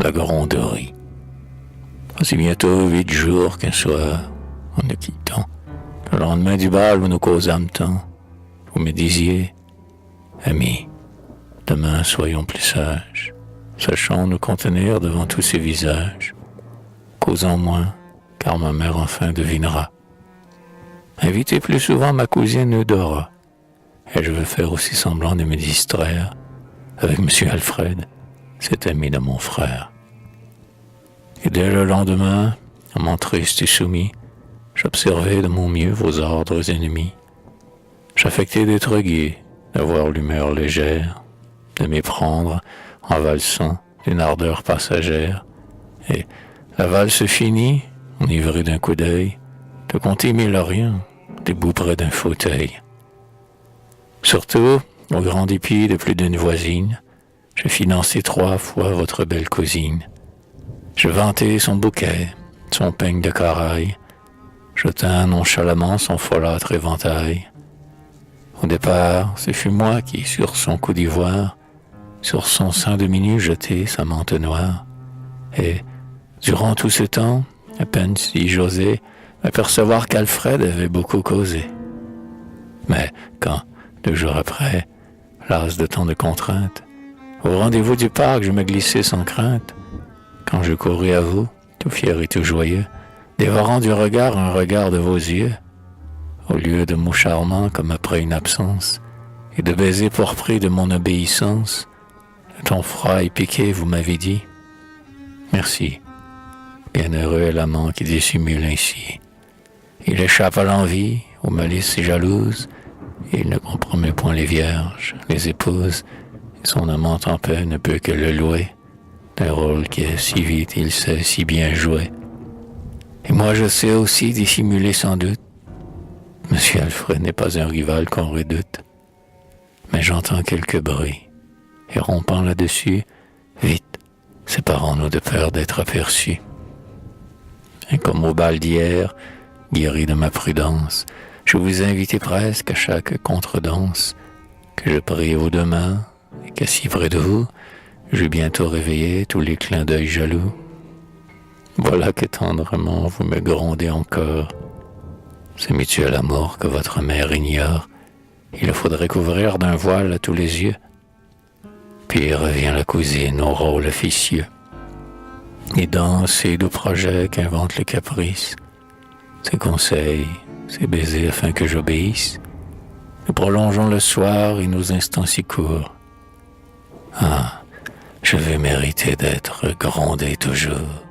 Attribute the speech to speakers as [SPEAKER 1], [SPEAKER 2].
[SPEAKER 1] la gronderie. Voici bientôt 8 jours qu'un soir, en nous quittant, le lendemain du bal où nous causâmes tant, vous me disiez, amis, demain soyons plus sages, sachant nous contenir devant tous ces visages, causant moins, car ma mère enfin devinera. Invitez plus souvent ma cousine Eudora, et je veux faire aussi semblant de me distraire avec monsieur Alfred, cet ami de mon frère. Et dès le lendemain, amant triste et soumis, j'observai de mon mieux vos ordres ennemis. J'affectai d'être gai, d'avoir l'humeur légère, de m'y prendre en valsant d'une ardeur passagère, et la valse finie, enivré d'un coup d'œil, de compter 1000 riens, debout près d'un fauteuil. Surtout, au grand dépit de plus d'une voisine, je finançai 3 fois votre belle cousine. Je vantai son bouquet, son peigne de caraille, je tins nonchalamment son folâtre éventail. Au départ, ce fut moi qui, sur son cou d'ivoire, sur son sein demi-nu jetai sa mante noire, et, durant tout ce temps, à peine si j'osais m'apercevoir qu'Alfred avait beaucoup causé. Mais quand, 2 jours après, las de tant de contraintes, au rendez-vous du parc je me glissai sans crainte, quand je courus à vous, tout fier et tout joyeux, dévorant du regard un regard de vos yeux, au lieu de mots charmants comme après une absence, et de baisers pourprés de mon obéissance, de ton froid et piqué vous m'avez dit, merci, bienheureux est l'amant qui dissimule ainsi. Il échappe à l'envie, aux malices et jalouses, et il ne compromet point les vierges, les épouses, et son amant en paix ne peut que le louer, d'un rôle qui est si vite il sait si bien jouer. Et moi je sais aussi dissimuler sans doute. Monsieur Alfred n'est pas un rival qu'on redoute, mais j'entends quelques bruits, et rompant là-dessus, vite, séparons-nous de peur d'être aperçus. Et comme au bal d'hier, guéri de ma prudence, je vous invitais presque à chaque contredanse, que je prie vos 2 mains, et qu'assis près de vous, j'eus bientôt réveillé tous les clins d'œil jaloux. Voilà que tendrement vous me grondez encore. Ce mutuel amour que votre mère ignore, il le faudrait couvrir d'un voile à tous les yeux. Puis revient la cousine au rôle officieux. Et dans ces doux projets qu'invente le caprice, ses conseils, ses baisers afin que j'obéisse, nous prolongeons le soir et nos instants si courts. Ah, je vais mériter d'être grondé toujours.